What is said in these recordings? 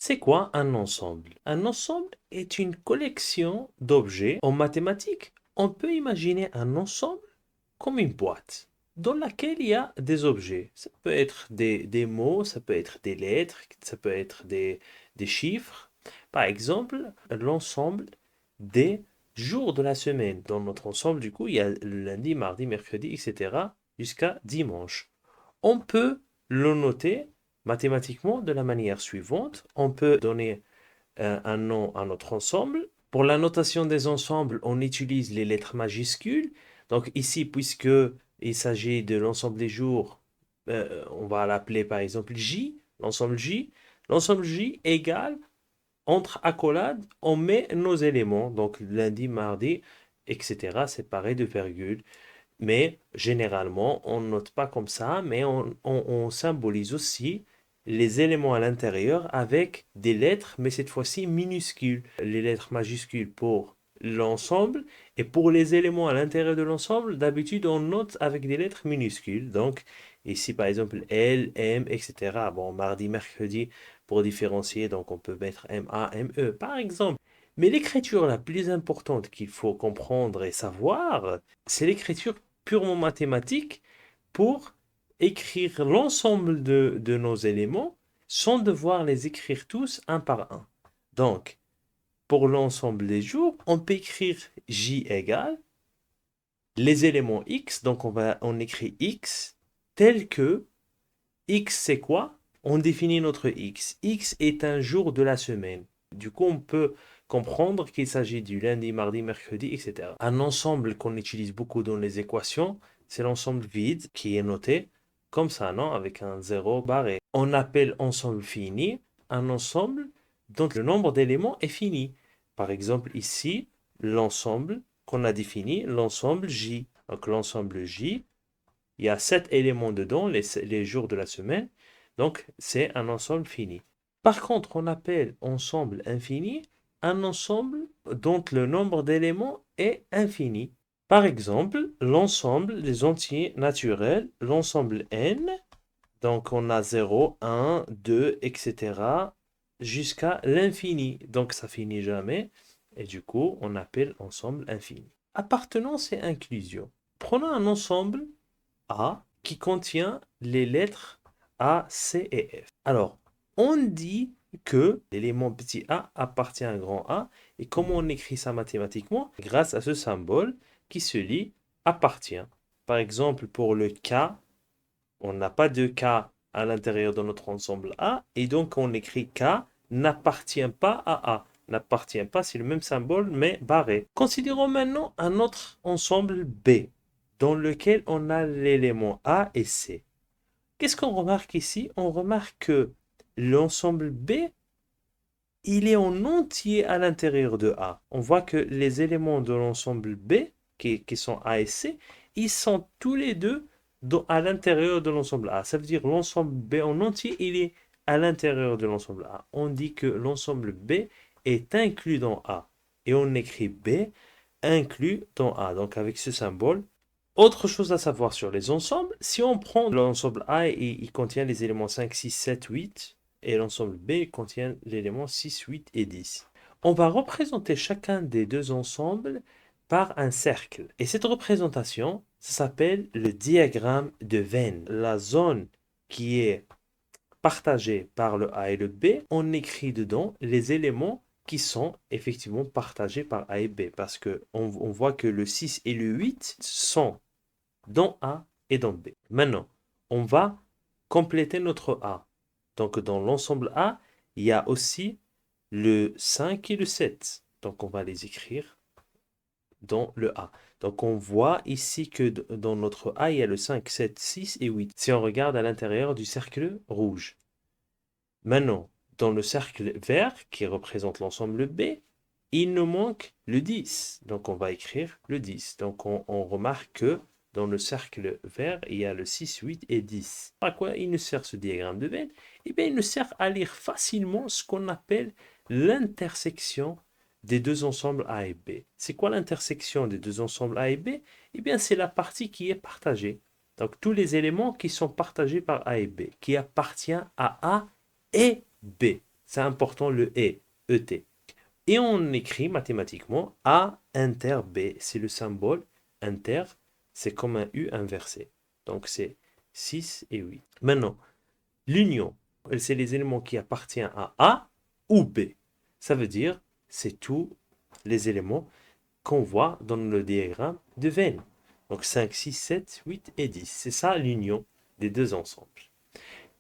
C'est quoi un ensemble? Un ensemble est une collection d'objets. En mathématiques, on peut imaginer un ensemble comme une boîte dans laquelle il y a des objets. Ça peut être des mots, ça peut être des lettres, ça peut être des chiffres. Par exemple, l'ensemble des jours de la semaine. Dans notre ensemble, du coup, il y a le lundi, mardi, mercredi, etc. jusqu'à dimanche. On peut le noter mathématiquement de la manière suivante. On peut donner un nom à notre ensemble. Pour la notation des ensembles, on utilise les lettres majuscules. Donc ici, puisque il s'agit de l'ensemble des jours, on va l'appeler par exemple J, l'ensemble J. L'ensemble J égale, entre accolades, on met nos éléments. Donc lundi, mardi, etc. séparés de virgule. Mais généralement, on ne note pas comme ça, mais on symbolise aussi les éléments à l'intérieur avec des lettres, mais cette fois-ci minuscules. Les lettres majuscules pour l'ensemble et pour les éléments à l'intérieur de l'ensemble, d'habitude, on note avec des lettres minuscules. Donc, ici, par exemple, L, M, etc. Bon, mardi, mercredi, pour différencier, donc on peut mettre MA, ME, par exemple. Mais l'écriture la plus importante qu'il faut comprendre et savoir, c'est l'écriture purement mathématique pour écrire l'ensemble de nos éléments sans devoir les écrire tous un par un. Donc, pour l'ensemble des jours, on peut écrire J égale les éléments X, donc on écrit X tel que X c'est quoi? On définit notre X. X est un jour de la semaine. Du coup, on peut comprendre qu'il s'agit du lundi, mardi, mercredi, etc. Un ensemble qu'on utilise beaucoup dans les équations, c'est l'ensemble vide qui est noté comme ça, non? Avec un zéro barré. On appelle ensemble fini un ensemble dont le nombre d'éléments est fini. Par exemple, ici, l'ensemble qu'on a défini, l'ensemble J. Donc l'ensemble J, il y a 7 éléments dedans, les jours de la semaine. Donc, c'est un ensemble fini. Par contre, on appelle ensemble infini un ensemble dont le nombre d'éléments est infini. Par exemple, l'ensemble des entiers naturels, l'ensemble n, donc on a 0, 1, 2, etc. jusqu'à l'infini. Donc ça finit jamais. Et du coup, on appelle ensemble infini. Appartenance et inclusion. Prenons un ensemble a qui contient les lettres A, C et F. Alors, on dit que l'élément petit a appartient à un grand A. Et comment on écrit ça mathématiquement? Grâce à ce symbole qui se lit appartient. Par exemple, pour le K, on n'a pas de K à l'intérieur de notre ensemble A. Et donc, on écrit K n'appartient pas à A. N'appartient pas, c'est le même symbole, mais barré. Considérons maintenant un autre ensemble B dans lequel on a l'élément A et C. Qu'est-ce qu'on remarque ici? On remarque que l'ensemble B, il est en entier à l'intérieur de A. On voit que les éléments de l'ensemble B, qui sont A et C, ils sont tous les deux à l'intérieur de l'ensemble A. Ça veut dire l'ensemble B en entier, il est à l'intérieur de l'ensemble A. On dit que l'ensemble B est inclus dans A. Et on écrit B inclus dans A. Donc avec ce symbole, autre chose à savoir sur les ensembles, si on prend l'ensemble A et il contient les éléments 5, 6, 7, 8, et l'ensemble B contient l'élément 6, 8 et 10. On va représenter chacun des deux ensembles par un cercle. Et cette représentation, ça s'appelle le diagramme de Venn. La zone qui est partagée par le A et le B, on écrit dedans les éléments qui sont effectivement partagés par A et B. Parce qu'on voit que le 6 et le 8 sont dans A et dans B. Maintenant, on va compléter notre A. Donc, dans l'ensemble A, il y a aussi le 5 et le 7. Donc, on va les écrire dans le A. Donc, on voit ici que dans notre A, il y a le 5, 7, 6 et 8. Si on regarde à l'intérieur du cercle rouge. Maintenant, dans le cercle vert, qui représente l'ensemble B, il nous manque le 10. Donc, on va écrire le 10. Donc, on remarque que dans le cercle vert, il y a le 6, 8 et 10. À quoi il nous sert ce diagramme de Venn? Eh bien, il nous sert à lire facilement ce qu'on appelle l'intersection des deux ensembles A et B. C'est quoi l'intersection des deux ensembles A et B? Eh bien, c'est la partie qui est partagée. Donc, tous les éléments qui sont partagés par A et B, qui appartiennent à A et B. C'est important le et, ET. Et on écrit mathématiquement A inter B. C'est le symbole inter, c'est comme un U inversé. Donc c'est 6 et 8. Maintenant, l'union, c'est les éléments qui appartiennent à A ou B. Ça veut dire, c'est tous les éléments qu'on voit dans le diagramme de Venn. Donc 5, 6, 7, 8 et 10. C'est ça l'union des deux ensembles.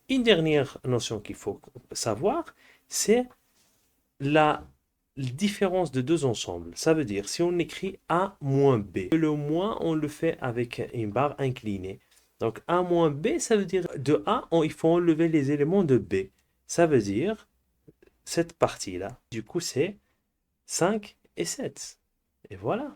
Une dernière notion qu'il faut savoir, c'est la différence de deux ensembles. Ça veut dire, si on écrit A moins B, le moins, on le fait avec une barre inclinée. Donc A moins B, ça veut dire de A, il faut enlever les éléments de B. Ça veut dire cette partie-là. Du coup, c'est 5 et 7. Et voilà.